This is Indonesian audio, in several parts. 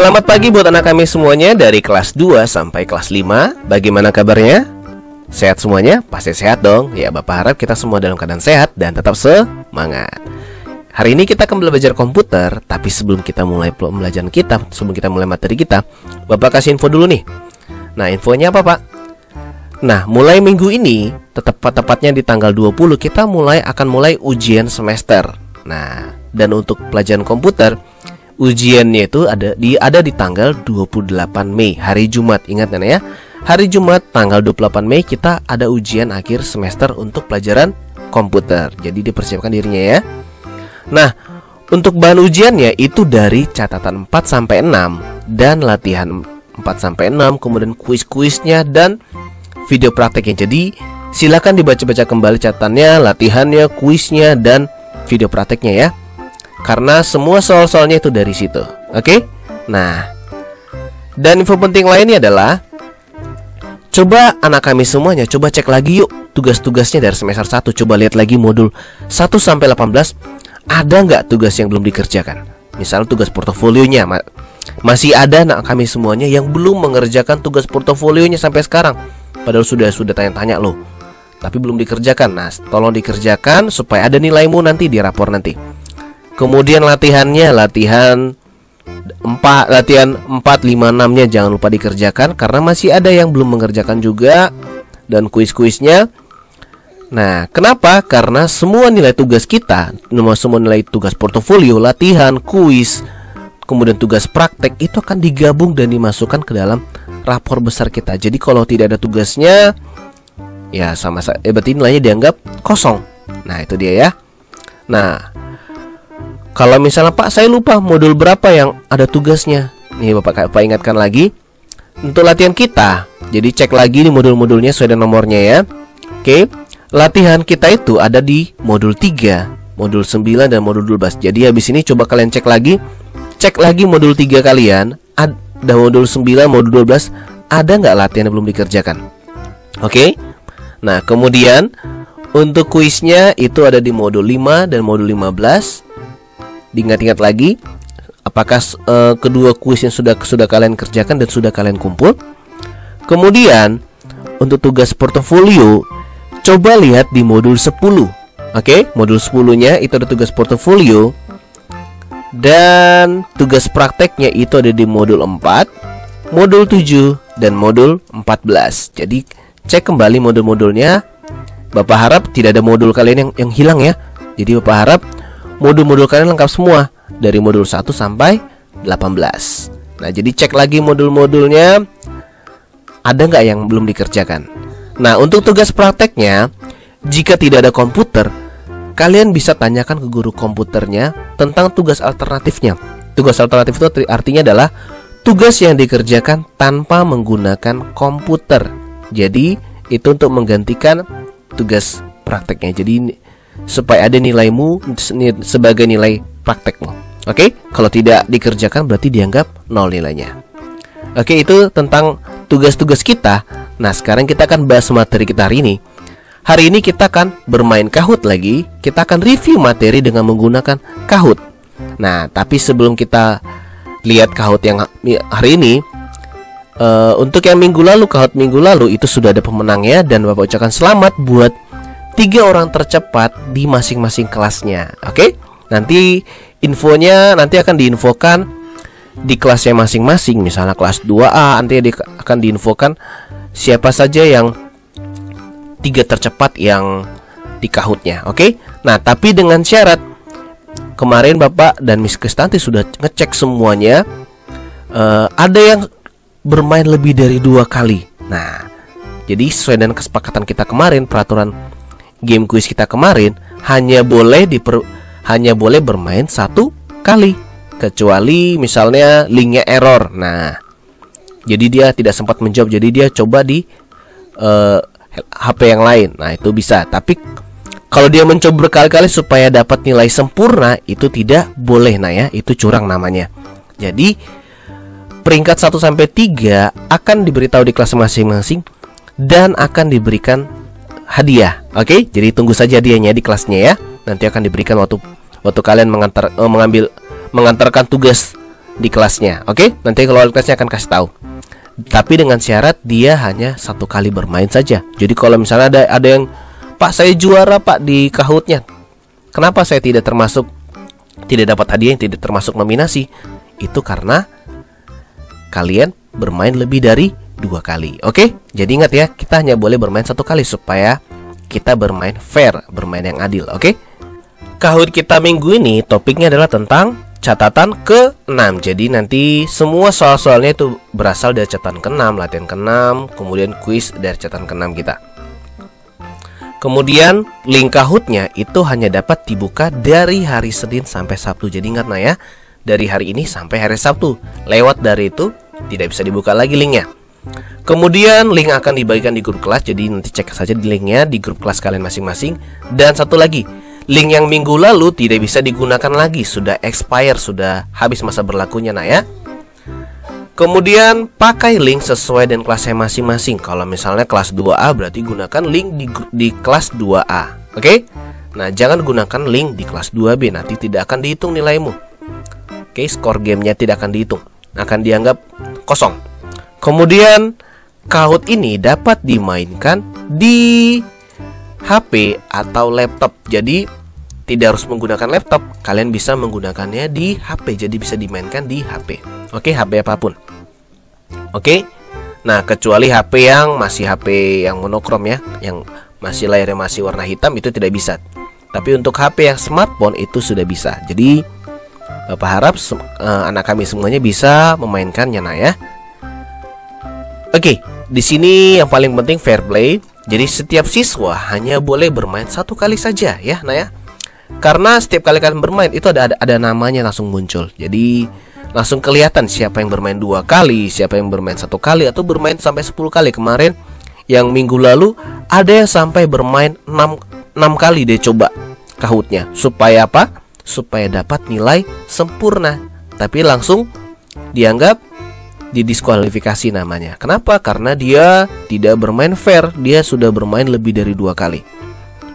Selamat pagi buat anak kami semuanya dari kelas 2 sampai kelas 5. Bagaimana kabarnya? Sehat semuanya? Pasti sehat dong. Ya, Bapak harap kita semua dalam keadaan sehat dan tetap semangat. Hari ini kita akan belajar komputer. Tapi sebelum kita mulai pembelajaran kita, sebelum kita mulai materi kita, Bapak kasih info dulu nih. Nah, infonya apa, Pak? Nah, mulai minggu ini, tepatnya di tanggal 20, kita akan mulai ujian semester. Nah, dan untuk pelajaran komputer, ujiannya itu ada di tanggal 28 Mei, hari Jumat. Ingat kan ya? Hari Jumat tanggal 28 Mei kita ada ujian akhir semester untuk pelajaran komputer. Jadi dipersiapkan dirinya ya. Nah, untuk bahan ujiannya itu dari catatan 4 sampai 6 dan latihan 4 sampai 6, kemudian kuis-kuisnya dan video prakteknya. Jadi silakan dibaca-baca kembali catatannya, latihannya, kuisnya dan video prakteknya ya. Karena semua soal-soalnya itu dari situ. Oke? Nah, dan info penting lainnya adalah, coba anak kami semuanya, coba cek lagi yuk tugas-tugasnya dari semester 1. Coba lihat lagi modul 1 sampai 18. Ada nggak tugas yang belum dikerjakan? Misal tugas portofolionya, masih ada anak kami semuanya yang belum mengerjakan tugas portofolionya sampai sekarang. Padahal sudah tanya-tanya loh, tapi belum dikerjakan. Nah, tolong dikerjakan supaya ada nilaimu nanti di rapor nanti. Kemudian latihannya, latihan 4, 5, 6-nya jangan lupa dikerjakan karena masih ada yang belum mengerjakan juga. Dan kuis-kuisnya. Nah, kenapa? Karena semua nilai tugas kita, semua nilai tugas portofolio, latihan, kuis, kemudian tugas praktek itu akan digabung dan dimasukkan ke dalam rapor besar kita. Jadi kalau tidak ada tugasnya, ya berarti nilainya dianggap kosong. Nah, itu dia ya. Nah, kalau misalnya Pak, saya lupa modul berapa yang ada tugasnya. Nih Bapak ingatkan lagi untuk latihan kita. Jadi cek lagi di modul-modulnya sesuai dengan nomornya ya. Oke, latihan kita itu ada di modul 3, modul 9 dan modul 12. Jadi habis ini coba kalian cek lagi modul 3 kalian. Ada modul 9, modul 12, ada nggak latihan yang belum dikerjakan? Oke. Nah, kemudian untuk kuisnya itu ada di modul 5 dan modul 15. Diingat-ingat lagi, apakah kedua kuis yang sudah kalian kerjakan dan sudah kalian kumpul. Kemudian untuk tugas portofolio, coba lihat di modul 10. Oke, modul 10-nya itu ada tugas portofolio. Dan tugas prakteknya itu ada di modul 4, modul 7, dan modul 14. Jadi cek kembali modul-modulnya. Bapak harap tidak ada modul kalian yang hilang ya. Jadi Bapak harap modul-modul kalian lengkap semua dari modul 1 sampai 18. Nah, jadi cek lagi modul-modulnya, ada nggak yang belum dikerjakan. Nah, untuk tugas prakteknya, jika tidak ada komputer, kalian bisa tanyakan ke guru komputernya tentang tugas alternatifnya. Tugas alternatif itu artinya adalah tugas yang dikerjakan tanpa menggunakan komputer. Jadi itu untuk menggantikan tugas prakteknya. Jadi supaya ada nilaimu sebagai nilai praktekmu. Oke, kalau tidak dikerjakan berarti dianggap 0 nilainya. Oke, itu tentang tugas-tugas kita. Nah, sekarang kita akan bahas materi kita hari ini. Hari ini kita akan bermain Kahoot lagi. Kita akan review materi dengan menggunakan Kahoot. Nah, tapi sebelum kita lihat Kahoot yang hari ini, untuk yang minggu lalu, Kahoot minggu lalu itu sudah ada pemenangnya. Dan Bapak ucapkan selamat buat 3 orang tercepat di masing-masing kelasnya. Oke? Nanti infonya akan diinfokan di kelasnya masing-masing. Misalnya kelas 2A nanti akan diinfokan siapa saja yang 3 tercepat yang di Kahootnya. Oke? Nah, tapi dengan syarat, kemarin Bapak dan Miss Kristanti sudah ngecek semuanya. Ada yang bermain lebih dari 2 kali. Nah, jadi sesuai dengan kesepakatan kita kemarin, peraturan game quiz kita kemarin, hanya boleh bermain 1 kali, kecuali misalnya linknya error. Nah, jadi dia tidak sempat menjawab, jadi dia coba di HP yang lain. Nah, itu bisa. Tapi kalau dia mencoba berkali-kali supaya dapat nilai sempurna, itu tidak boleh. Nah ya, itu curang namanya. Jadi peringkat 1 sampai 3 akan diberitahu di kelas masing-masing dan akan diberikan hadiah. Oke, jadi tunggu saja hadiahnya di kelasnya ya. Nanti akan diberikan waktu kalian mengantarkan tugas di kelasnya. Oke, nanti kalau wali kelasnya akan kasih tahu. Tapi dengan syarat dia hanya 1 kali bermain saja. Jadi kalau misalnya ada yang, Pak saya juara Pak di Kahootnya, kenapa saya tidak dapat hadiah, yang tidak termasuk nominasi? Itu karena kalian bermain lebih dari 2 kali. Oke, jadi ingat ya, kita hanya boleh bermain 1 kali supaya kita bermain fair, bermain yang adil. Oke, Kahoot kita minggu ini topiknya adalah tentang catatan ke-6. Jadi nanti semua soal-soalnya itu berasal dari catatan ke-6, latihan ke-6, kemudian kuis dari catatan ke-6 kita. Kemudian link Kahootnya itu hanya dapat dibuka dari hari Senin sampai Sabtu. Jadi ingat ya, dari hari ini sampai hari Sabtu. Lewat dari itu tidak bisa dibuka lagi linknya. Kemudian link akan dibagikan di grup kelas. Jadi nanti cek saja di linknya di grup kelas kalian masing-masing. Dan satu lagi, link yang minggu lalu tidak bisa digunakan lagi, sudah expire, sudah habis masa berlakunya ya. Kemudian pakai link sesuai dengan kelasnya masing-masing. Kalau misalnya kelas 2A berarti gunakan link di kelas 2A. Oke? Nah, jangan gunakan link di kelas 2B, nanti tidak akan dihitung nilaimu. Oke, skor gamenya tidak akan dihitung, akan dianggap kosong. Kemudian Kahoot ini dapat dimainkan di HP atau laptop. Jadi tidak harus menggunakan laptop, kalian bisa menggunakannya di HP. Jadi bisa dimainkan di HP. Oke, HP apapun. Oke. Nah, kecuali HP yang masih HP yang monokrom ya, yang masih layarnya masih warna hitam, itu tidak bisa. Tapi untuk HP yang smartphone itu sudah bisa. Jadi Bapak harap anak kami semuanya bisa memainkannya ya. Oke, di sini yang paling penting fair play. Jadi setiap siswa hanya boleh bermain 1 kali saja ya ya. Karena setiap kali kalian bermain itu ada namanya langsung muncul. Jadi langsung kelihatan siapa yang bermain 2 kali, siapa yang bermain 1 kali, atau bermain sampai 10 kali. Kemarin yang minggu lalu ada yang sampai bermain 6 kali dia coba Kahootnya. Supaya apa? Supaya dapat nilai sempurna. Tapi langsung dianggap didiskualifikasi namanya. Kenapa? Karena dia tidak bermain fair, dia sudah bermain lebih dari 2 kali.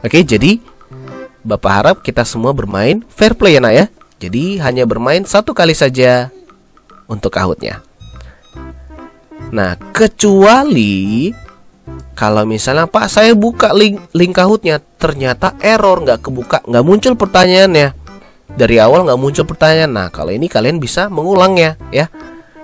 Oke, jadi Bapak harap kita semua bermain fair play ya. Jadi hanya bermain 1 kali saja untuk Kahootnya. Nah, kecuali kalau misalnya Pak saya buka link Kahootnya, ternyata error, nggak kebuka, nggak muncul pertanyaannya. Dari awal nggak muncul pertanyaan. Nah, kalau ini kalian bisa mengulangnya ya.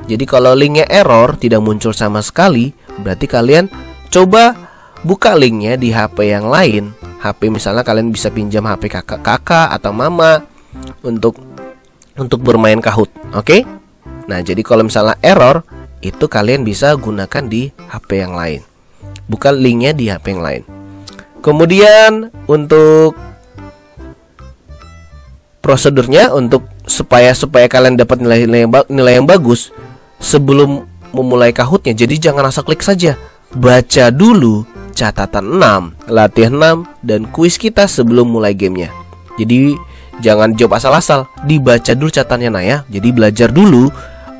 Jadi kalau linknya error, tidak muncul sama sekali, berarti kalian coba buka linknya di HP yang lain. HP misalnya kalian bisa pinjam HP kakak atau mama untuk bermain Kahoot. Oke? Nah, jadi kalau misalnya error, itu kalian bisa gunakan di HP yang lain. Buka linknya di HP yang lain. Kemudian untuk prosedurnya, untuk supaya kalian dapat nilai yang bagus sebelum memulai Kahootnya. Jadi jangan asal klik saja. Baca dulu catatan 6, latihan 6, dan kuis kita sebelum mulai gamenya. Jadi jangan jawab asal-asal, dibaca dulu catatannya ya. Jadi belajar dulu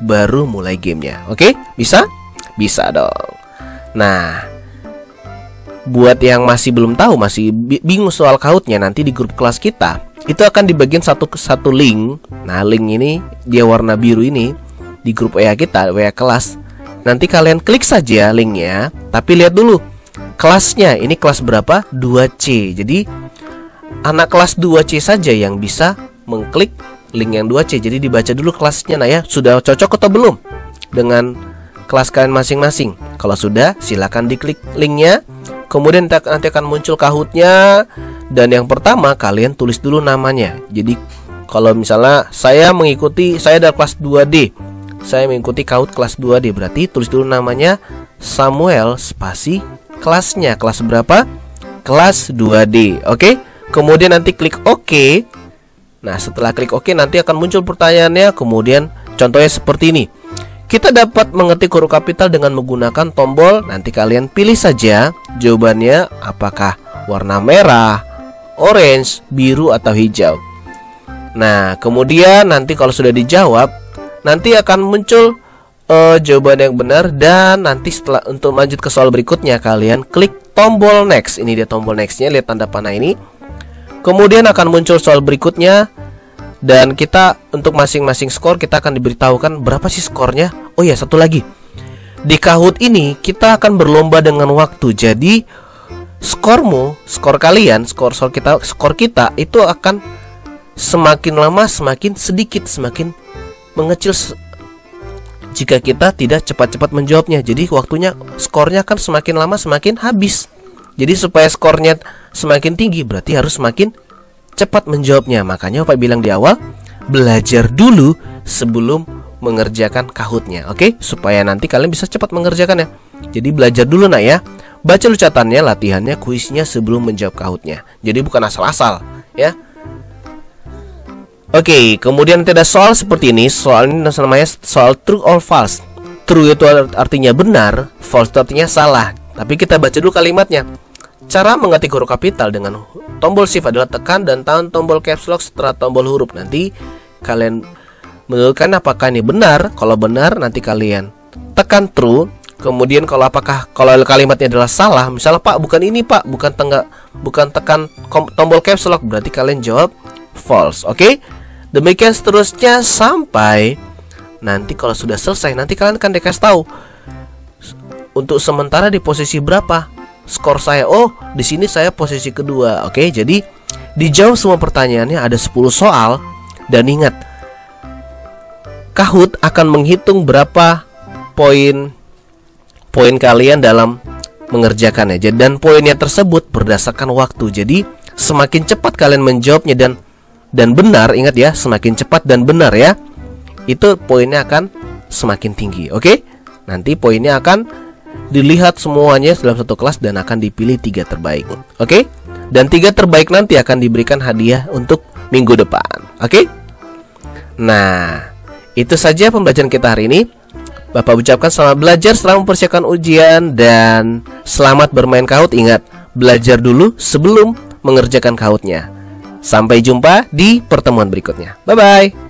baru mulai gamenya. Oke? Bisa? Bisa dong. Nah, buat yang masih belum tahu, masih bingung soal Kahootnya, nanti di grup kelas kita itu akan dibagiin satu link. Nah, link ini dia warna biru ini di grup WA kita, WA kelas. Nanti kalian klik saja linknya, tapi lihat dulu kelasnya, ini kelas berapa? 2C. Jadi anak kelas 2C saja yang bisa mengklik link yang 2C. Jadi dibaca dulu kelasnya ya. Sudah cocok atau belum dengan kelas kalian masing-masing? Kalau sudah, silakan diklik linknya. Kemudian nanti akan muncul Kahootnya. Dan yang pertama kalian tulis dulu namanya. Jadi kalau misalnya saya dari kelas 2D, saya mengikuti Kahoot kelas 2D, berarti tulis dulu namanya Samuel spasi kelasnya, kelas berapa? Kelas 2D. Oke? Kemudian nanti klik OK. Nah, setelah klik OK nanti akan muncul pertanyaannya. Kemudian contohnya seperti ini. Kita dapat mengetik huruf kapital dengan menggunakan tombol. Nanti kalian pilih saja jawabannya, apakah warna merah, orange, biru, atau hijau. Nah, kemudian nanti kalau sudah dijawab, nanti akan muncul jawaban yang benar. Dan nanti setelah untuk lanjut ke soal berikutnya, kalian klik tombol next. Ini dia tombol nextnya, lihat tanda panah ini. Kemudian akan muncul soal berikutnya. Dan kita untuk masing-masing skor kita akan diberitahukan berapa sih skornya. Oh ya, satu lagi. Di Kahoot ini kita akan berlomba dengan waktu. Jadi skormu, skor kalian, skor kita itu akan semakin lama semakin sedikit, semakin mengecil jika kita tidak cepat-cepat menjawabnya. Jadi waktunya, skornya akan semakin lama semakin habis. Jadi supaya skornya semakin tinggi berarti harus semakin cepat menjawabnya. Makanya Bapak bilang di awal, belajar dulu sebelum mengerjakan Kahootnya, oke? Supaya nanti kalian bisa cepat mengerjakannya. Jadi belajar dulu nak ya. Baca dulu catatannya, latihannya, kuisnya sebelum menjawab Kahootnya. Jadi bukan asal-asal ya. Oke, kemudian nanti ada soal seperti ini. Soal ini namanya soal true or false. True itu artinya benar, false itu artinya salah. Tapi kita baca dulu kalimatnya. Cara mengetik huruf kapital dengan tombol shift adalah tekan dan tahan tombol caps lock setelah tombol huruf. Nanti kalian menentukan apakah ini benar. Kalau benar nanti kalian tekan true. Kemudian kalau kalimatnya adalah salah, misalnya Pak bukan ini Pak, bukan tekan tombol caps lock, berarti kalian jawab false. Oke? Demikian seterusnya sampai nanti kalau sudah selesai nanti kalian akan dikasih tahu untuk sementara di posisi berapa skor saya. Oh, di sini saya posisi kedua. Oke, jadi dijawab semua pertanyaannya, ada 10 soal. Dan ingat, Kahoot akan menghitung berapa poin kalian dalam mengerjakannya. Dan poinnya tersebut berdasarkan waktu. Jadi semakin cepat kalian menjawabnya dan benar, ingat ya, semakin cepat dan benar ya, itu poinnya akan semakin tinggi. Oke? Nanti poinnya akan dilihat semuanya dalam satu kelas dan akan dipilih 3 terbaik. Oke? Dan 3 terbaik nanti akan diberikan hadiah untuk minggu depan. Oke? Nah, itu saja pembelajaran kita hari ini. Bapak ucapkan selamat belajar, selamat mempersiapkan ujian, dan selamat bermain Kahoot. Ingat, belajar dulu sebelum mengerjakan Kahootnya. Sampai jumpa di pertemuan berikutnya. Bye-bye.